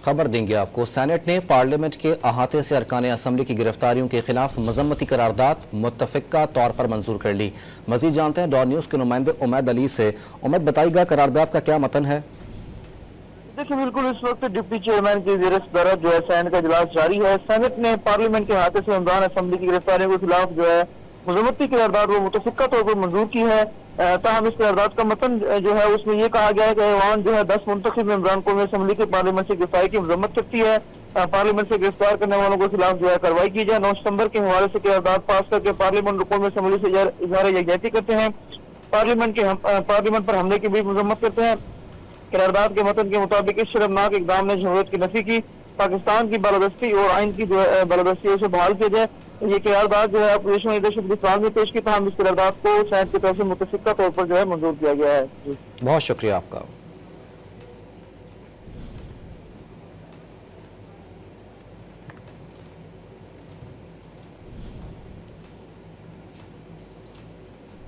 खबर देंगे आपको। सेनेट ने पार्लियामेंट के अहाते से अरकान असम्बली की गिरफ्तारियों के खिलाफ मजम्मती करारदाद मुत्तफिका तौर पर मंजूर कर ली। मजीद जानते हैं डॉन न्यूज़ के नुमाइंदे उमैद अली से। उमैद, बताइएगा करारदाद का क्या मतन है? देखिए, बिल्कुल इस वक्त डिप्टी चेयरमैन की ज़ेर सदारत जो है सेनेट का इजलास जारी है। सेनेट ने पार्लियामेंट के अहाते से इमरान असम्बली की गिरफ्तारियों के खिलाफ जो है मजम्मती करारदाद वो मुतफिका तौर पर मंजूर की है। ताहम इस करारदाद का मतन जो है उसमें यह कहा गया है कि ऐवान जो है 10 मुंतखब मेंबरान कौमी असम्बली के पार्लियामेंट से गिरफ्तारी की मजम्मत करती है। पार्लियामेंट से गिरफ्तार करने वालों के खिलाफ जो है कार्रवाई की जाए। 9 सितंबर के हवाले से करारदाद पास करके पार्लियामेंट कौमी असम्बली से इजहार यकजहती करते हैं। पार्लियामेंट पर हमले की भी मजम्मत करते हैं। करारदाद के मतन के मुताबिक इस शर्मनाक इकदाम ने जमहूरियत की नफी की, पाकिस्तान की बालादस्ती और आइन की जो है बालादस्ती उसे बहाल किया जाए। ये करारदाद जो है अपोजिशन लीडरशिप में पेश की, तमाम इस करारदाद को सेनेट की तरफ से मुतफिका तौर पर जो है मंजूर किया गया है। बहुत शुक्रिया आपका।